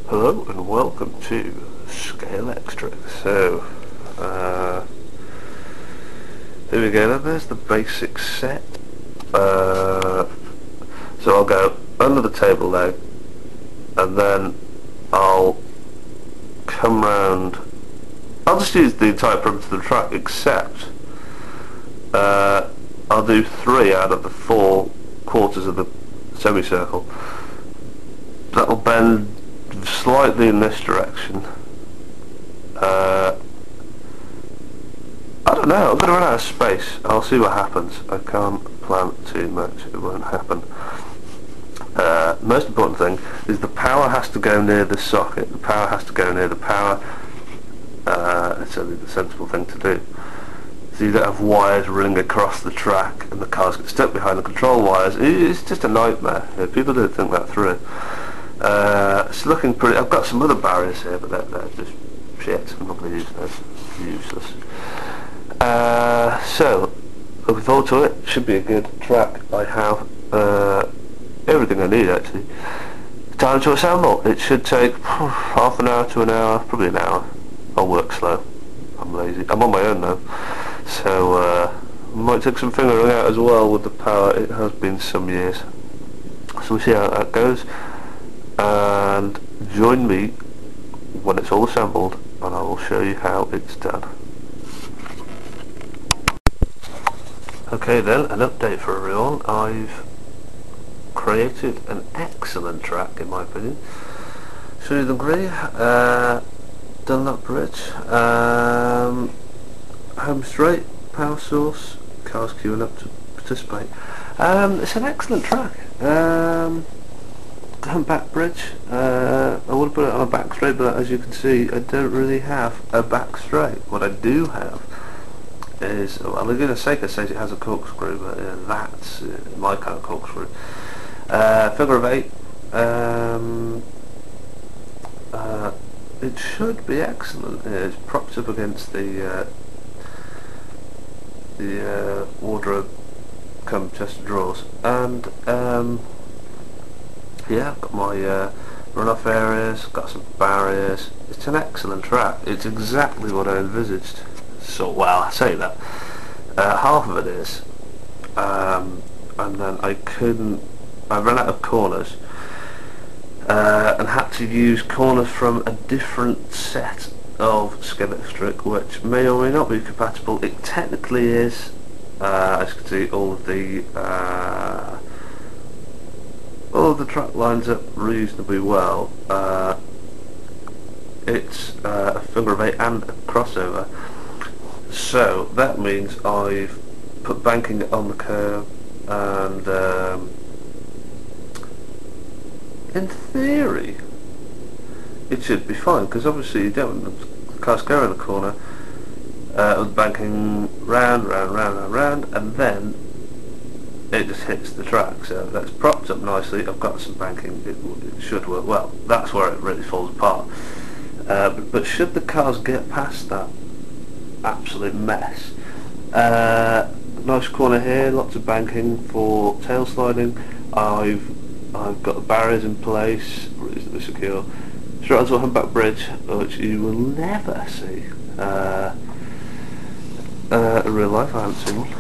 Hello and welcome to Scalextric. So, here we go. There's the basic set. So I'll go under the table leg, and then I'll come round. I'll just use the entire perimeter of the track, except I'll do 3 out of the 4 quarters of the semicircle. That'll bend slightly in this direction. I don't know, I'm going to run out of space. I'll see what happens. I can't plan too much, it won't happen. Most important thing is the power has to go near the socket. The power has to go near the power. It's only the sensible thing to do. So you don't have wires running across the track and the cars get stuck behind the control wires. It's just a nightmare. People don't think that through. It's looking pretty. I've got some other barriers here, but they're just shit. I'm not going to use those. Useless. So, looking forward to it. Should be a good track. I have everything I need actually. Time to assemble. It should take half an hour to an hour, probably an hour. I'll work slow. I'm lazy. I'm on my own now, so might take some fingering out as well with the power. It has been some years, so we'll see how that goes. And join me when it's all assembled, and I will show you how it's done. Okay then, an update for everyone. I've created an excellent track in my opinion. Show you the grey, done that bridge, home straight, power source, cars queuing up to participate. It's an excellent track. Back bridge. I would put it on a back straight, but as you can see I don't really have a back straight. What I do have is, well, Laguna Seca says it has a corkscrew, but that's my kind of corkscrew. Figure of 8. It should be excellent. It's propped up against the wardrobe come chest of drawers, and yeah, I've got my runoff areas, got some barriers. It's an excellent track. It's exactly what I envisaged. So, well, I say that. Half of it is. And then I ran out of corners. And had to use corners from a different set of Scalextric, which may or may not be compatible. It technically is. As you can see, all of the track lines up reasonably well. It's a figure of 8 and a crossover, so that means I've put banking on the curve, and in theory it should be fine, because obviously you don't want the cars go in the corner with banking round, and then it just hits the track. So that's propped up nicely. I've got some banking. It should work well. That's where it really falls apart. But should the cars get past that absolute mess, nice corner here, lots of banking for tail sliding. I've got the barriers in place, reasonably secure. Straight onto a humpback bridge, which you will never see in real life. I haven't seen one.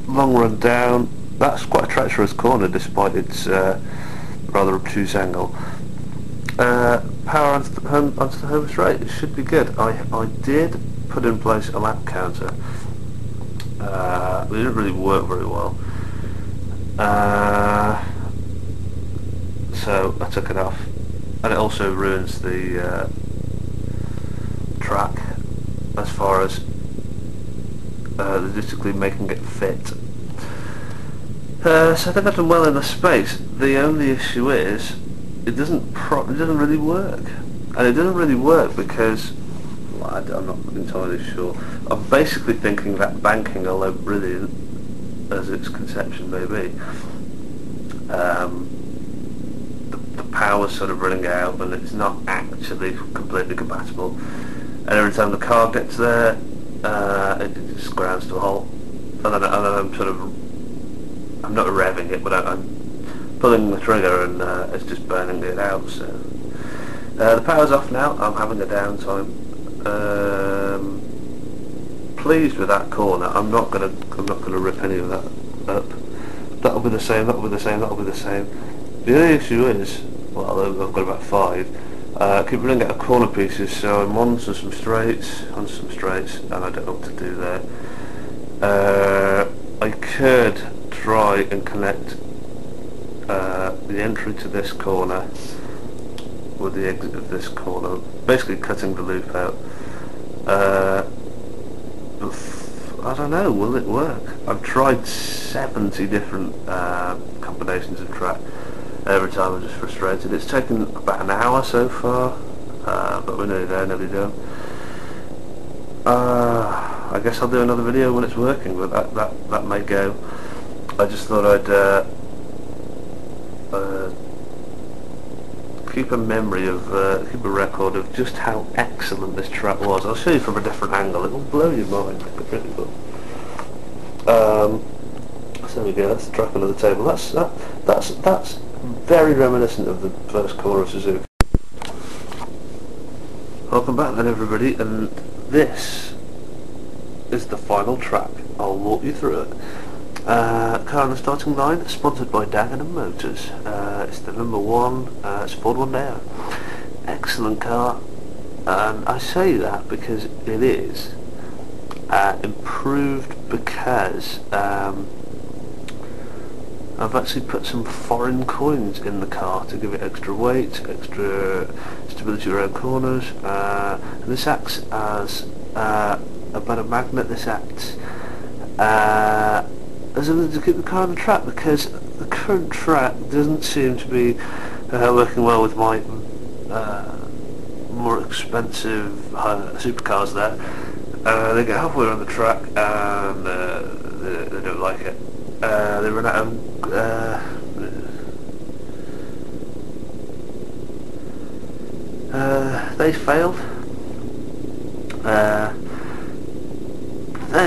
Long run down. That's quite a treacherous corner despite its rather obtuse angle. Power onto the home straight. It should be good. I did put in place a lap counter. It didn't really work very well. So I took it off, and it also ruins the track as far as logistically making it fit. So I think I've done well in the space. The only issue is it doesn't really work, and it doesn't really work because, well, I'm not entirely sure. I'm basically thinking that banking, although brilliant as its conception may be, the power's sort of running out, and it's not actually completely compatible. And every time the car gets there, it just grounds to a halt, and then I'm sort of, I'm not revving it, but I'm pulling the trigger and it's just burning it out. So the power's off now. I'm having a downtime. Pleased with that corner. I'm not gonna rip any of that up. That'll be the same. That'll be the same. That'll be the same. The only issue is, well, I've got about 5. I keep running out of corner pieces, so I'm onto some straights, and I don't know what to do there. I could try and connect the entry to this corner with the exit of this corner, basically cutting the loop out. I don't know, will it work? I've tried 70 different combinations of track. Every time I'm just frustrated. It's taken about an hour so far, but we're nearly there, nearly done. I guess I'll do another video when it's working, but that may go. I just thought I'd keep a memory of, keep a record of just how excellent this track was. I'll show you from a different angle. It will blow your mind. It really will. So there we go. That's the track under the table. That's very reminiscent of the first corner of Suzuki. Welcome back then, everybody, and this is the final track. I'll walk you through it. Car on the starting line, sponsored by Dagenham Motors. It's the number 1, it's Ford Mondeo. Excellent car, and I say that because it is improved, because I've actually put some foreign coins in the car to give it extra weight, extra stability around corners, and this acts as about a magnet. This acts as a to keep the car on the track, because the current track doesn't seem to be working well with my more expensive supercars there. They get halfway around the track and they don't like it. They run out of they failed.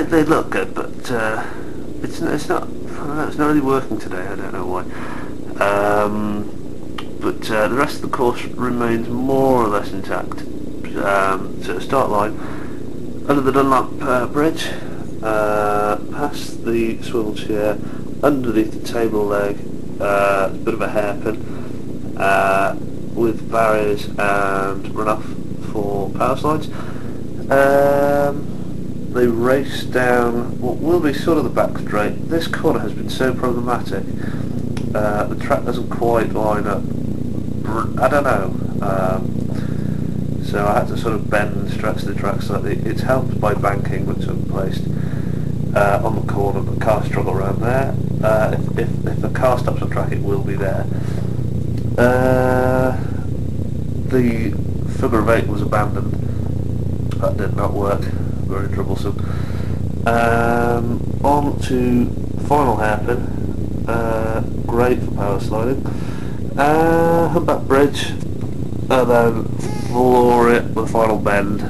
They look good, but it's not. I don't know, it's not really working today. I don't know why. But the rest of the course remains more or less intact. So the start line under the Dunlop bridge, past the swivel chair, underneath the table leg, a bit of a hairpin, with barriers and runoff for power slides. They race down what will be sort of the back straight. This corner has been so problematic. The track doesn't quite line up. I don't know. So I had to sort of bend and stretch the track slightly. It's helped by banking, which I've placed on the corner, but cars struggle around there. If a car stops on track, it will be there. The figure of 8 was abandoned. That did not work. Very troublesome. On to final hairpin. Great for power sliding. Humpback bridge, and then floor it with a final bend.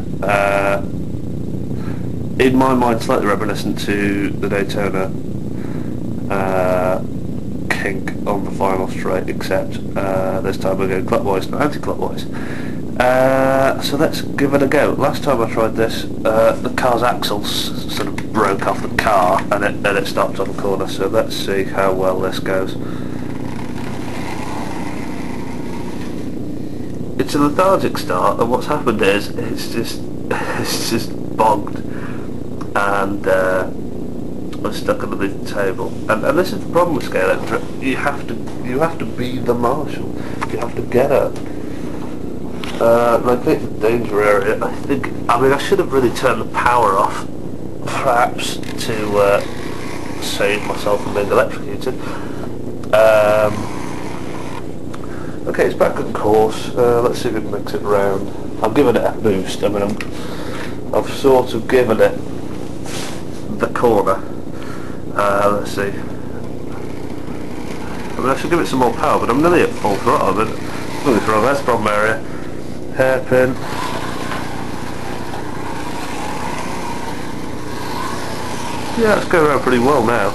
In my mind, slightly reminiscent to the Daytona kink on the final straight, except this time we're going clockwise, not anti-clockwise. So let's give it a go. Last time I tried this, the car's axles sort of broke off the car and it stopped on the corner, so let's see how well this goes. It's a lethargic start, and what's happened is it's just bogged, and I'm stuck underneath the table. And this is the problem with Scalextric. You have to be the marshal. You have to get up. And I think the danger area, I mean I should have really turned the power off, perhaps, to save myself from being electrocuted. Okay, it's back on course. Let's see if it makes it round. I'm giving it a boost. I mean, I've sort of given it the corner. Let's see. I mean, I should give it some more power, but I'm nearly at full throttle. But that's the problem area. Hairpin. Yeah, it's going around pretty well now.